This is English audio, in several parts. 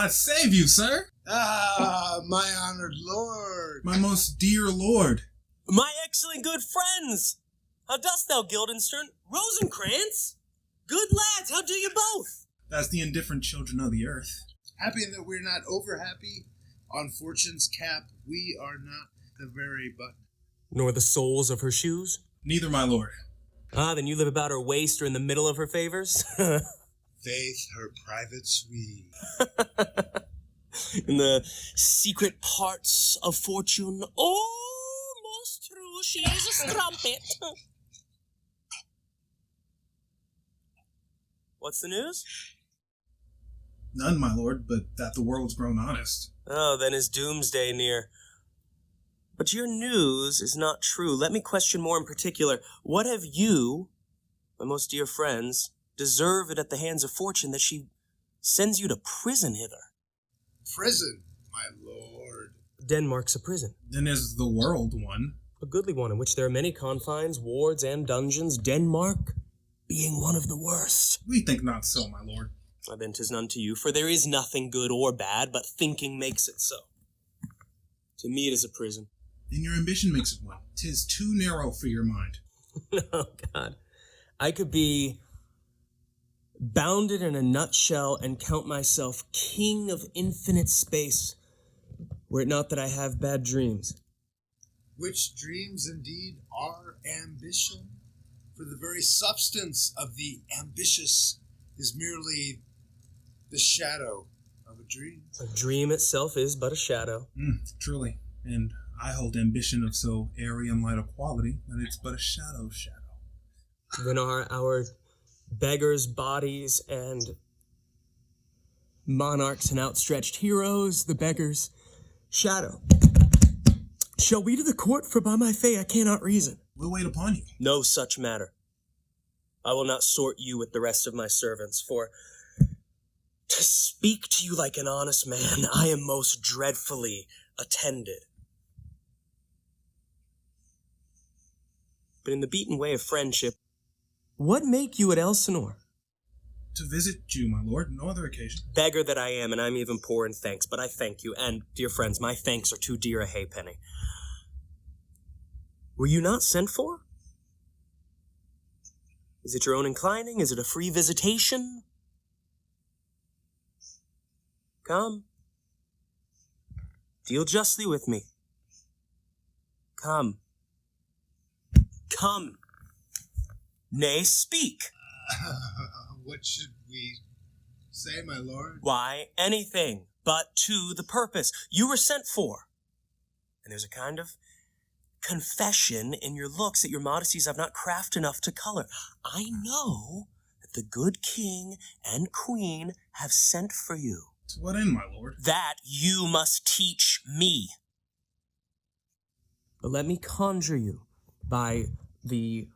God save you, sir. Ah, my honored lord. My most dear lord. My excellent good friends. How dost thou, Guildenstern? Rosencrantz? Good lads, how do you both? That's the indifferent children of the earth. Happy that we're not over happy. On fortune's cap, we are not the very button. Nor the soles of her shoes? Neither, my lord. Ah, then you live about her waist or in the middle of her favors? Faith, her private suite. In the secret parts of fortune. Oh, most true, she is a strumpet. What's the news? None, my lord, but that the world's grown honest. Oh, then is doomsday near. But your news is not true. Let me question more in particular. What have you, my most dear friends, deserved at the hands of fortune that she sends you to prison hither? Prison, my lord. Denmark's a prison. Then is the world one. A goodly one in which there are many confines, wards, and dungeons. Denmark being one of the worst. We think not so, my lord. Then 'tis none to you, for there is nothing good or bad, but thinking makes it so. To me it is a prison. Then your ambition makes it one. 'Tis too narrow for your mind. Oh, God. I could be bounded in a nutshell and count myself king of infinite space, were it not that I have bad dreams. Which dreams indeed are ambition? For the very substance of the ambitious is merely the shadow of a dream. A dream itself is but a shadow. Truly. And I hold ambition of so airy and light a quality that it's but a shadow. Then are our beggars' bodies and monarchs and outstretched heroes, the beggars' shadow. Shall we to the court? For by my fay I cannot reason. We'll wait upon you. No such matter. I will not sort you with the rest of my servants, for to speak to you like an honest man, I am most dreadfully attended. But in the beaten way of friendship, what make you at Elsinore? To visit you, my lord, no other occasion. Beggar that I am, and I'm even poor in thanks, but I thank you, and, dear friends, my thanks are too dear a halfpenny. Were you not sent for? Is it your own inclining? Is it a free visitation? Come. Deal justly with me. Come. Come. Nay, speak. What should we say, my lord? Why, anything but to the purpose. You were sent for. And there's a kind of confession in your looks that your modesties have not craft enough to color. I know that the good king and queen have sent for you. To what end, my lord? That you must teach me. But let me conjure you by the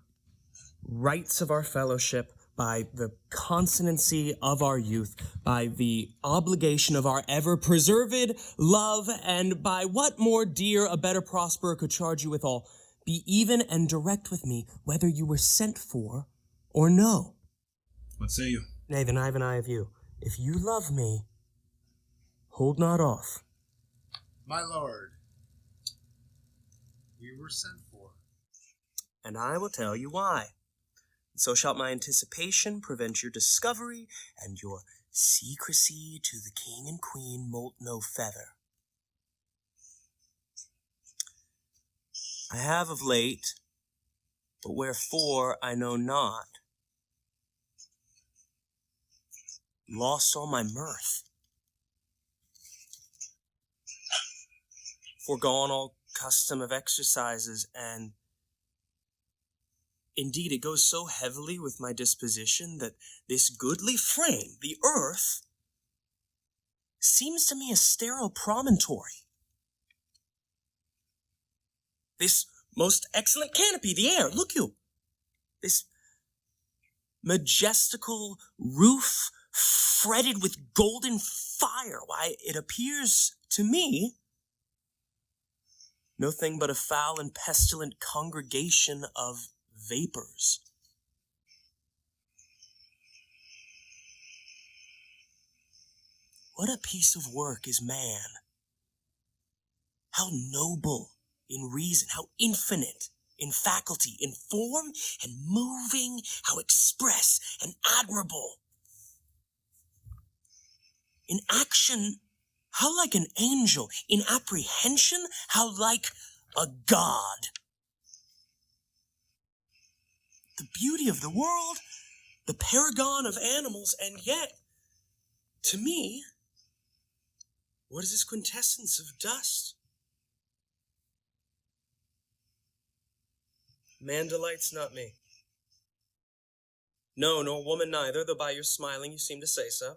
rights of our fellowship, by the consonancy of our youth, by the obligation of our ever-preserved love, and by what more dear a better prosperer could charge you withal, be even and direct with me whether you were sent for or no. What say you? Nay, then I have an eye of you. If you love me, hold not off. My lord, we were sent for. And I will tell you why. So shall my anticipation prevent your discovery, and your secrecy to the king and queen moult no feather. I have of late, but wherefore I know not, lost all my mirth, foregone all custom of exercises, and indeed, it goes so heavily with my disposition that this goodly frame, the earth, seems to me a sterile promontory. This most excellent canopy, the air, look you, this majestical roof fretted with golden fire, why, it appears to me no thing but a foul and pestilent congregation of vapors. What a piece of work is man. How noble in reason, how infinite in faculty, in form, and moving, how express and admirable. In action, how like an angel. In apprehension, how like a god. The beauty of the world, the paragon of animals, and yet, to me, what is this quintessence of dust? Man delights not me. No, nor woman neither, though by your smiling you seem to say so.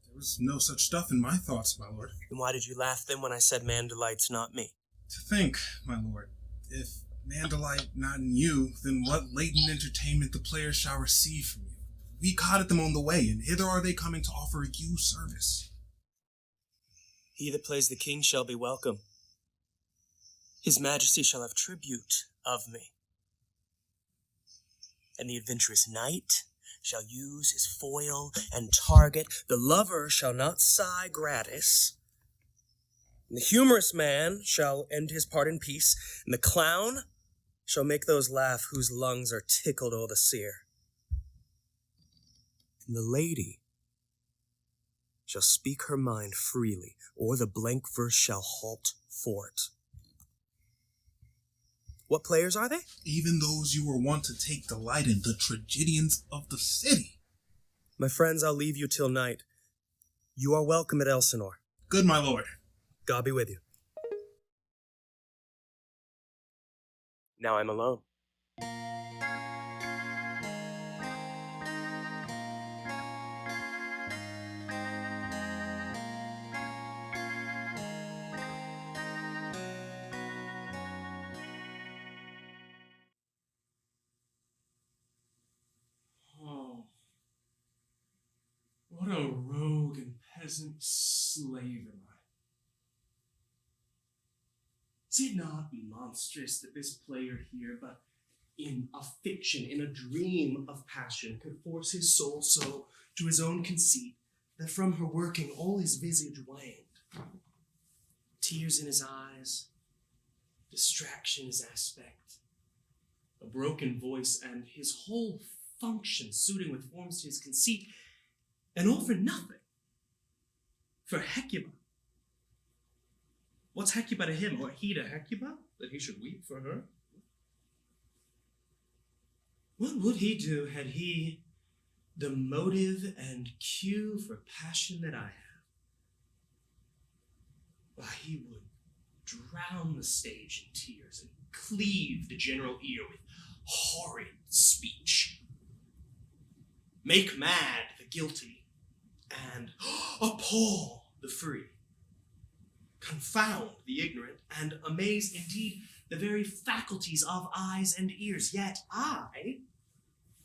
There was no such stuff in my thoughts, my lord. Then why did you laugh then when I said man delights not me? To think, my lord, if man delight not in you, then what latent entertainment the players shall receive from you. We caught at them on the way, and hither are they coming to offer you service. He that plays the king shall be welcome. His majesty shall have tribute of me. And the adventurous knight shall use his foil and target. The lover shall not sigh gratis. And the humorous man shall end his part in peace. And the clown shall make those laugh whose lungs are tickled o'er the seer. And the lady shall speak her mind freely, or the blank verse shall halt for it. What players are they? Even those you were wont to take delight in, the tragedians of the city. My friends, I'll leave you till night. You are welcome at Elsinore. Good, my lord. God be with you. Now I'm alone. What a rogue and peasant slave am I. Is it not monstrous that this player here, but in a fiction, in a dream of passion, could force his soul so to his own conceit that from her working all his visage waned? Tears in his eyes, distraction his aspect, a broken voice, and his whole function suiting with forms to his conceit, and all for nothing. For Hecuba. What's Hecuba to him, or he to Hecuba, that he should weep for her? What would he do had he the motive and cue for passion that I have? Why, he would drown the stage in tears and cleave the general ear with horrid speech. Make mad the guilty and appall the free. Confound the ignorant and amaze indeed the very faculties of eyes and ears. Yet I,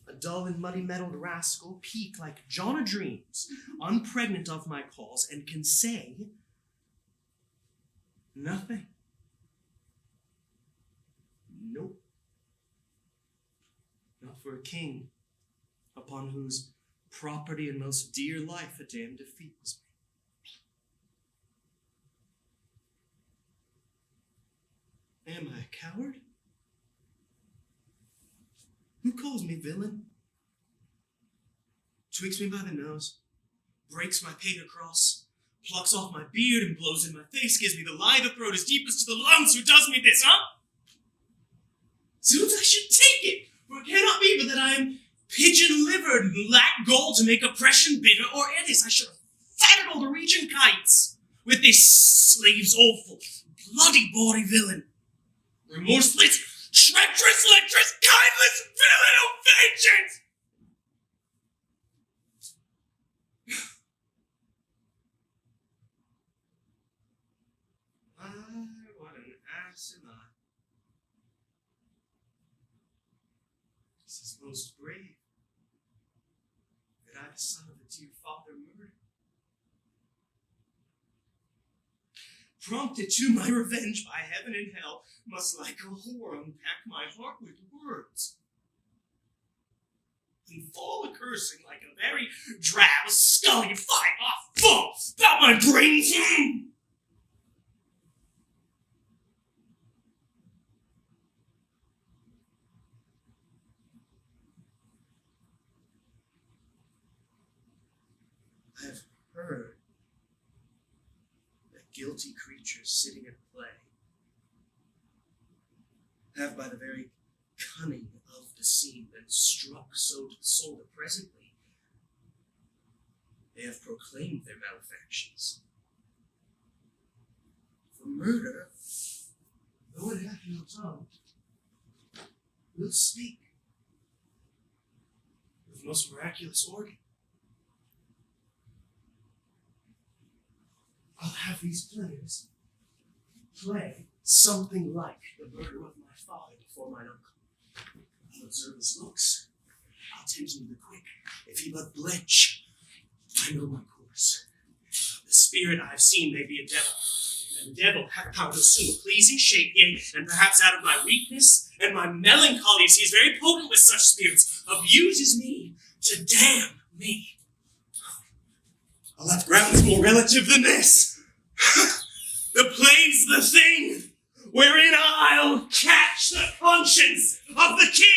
a dull and muddy-mettled rascal, peak like John o' Dreams, unpregnant of my cause, and can say nothing. Nope. Not for a king, upon whose property and most dear life a damned defeat was made. Am I a coward? Who calls me villain? Twigs me by the nose, breaks my painted cross, plucks off my beard and blows in my face, gives me the lie of the throat as deepest to the lungs. Who does me this, huh? Zoons, I should take it, for it cannot be but that I am pigeon-livered and lack gall to make oppression bitter, or else I should have fatted all the region kites with this slave's awful, bloody bawdy villain. Remorseless, treacherous, lecherous, kindless villain of vengeance! What an ass am I. This is most brave, that I, the son of a dear father, murdered. Prompted to my revenge by heaven and hell, must like a whore unpack my heart with words. and fall a-cursing like a very drab, scullion, fine-off fool about my brains. I've heard that guilty creatures sitting at play have by the very cunning of the scene been struck so to the soul that presently they have proclaimed their malefactions. For murder, though it hath no tongue, will speak with most miraculous organ. I'll have these players play something like the murder of my father before mine uncle. I'll observe his looks. I'll tend him the quick. If he but blench, I know my course. The spirit I have seen may be a devil, and the devil hath power to assume a pleasing shape, yea, and perhaps out of my weakness and my melancholy, as he is very potent with such spirits, abuses me to damn me. I'll have grounds more relative than this. The play's the thing wherein I'll catch the conscience of the king.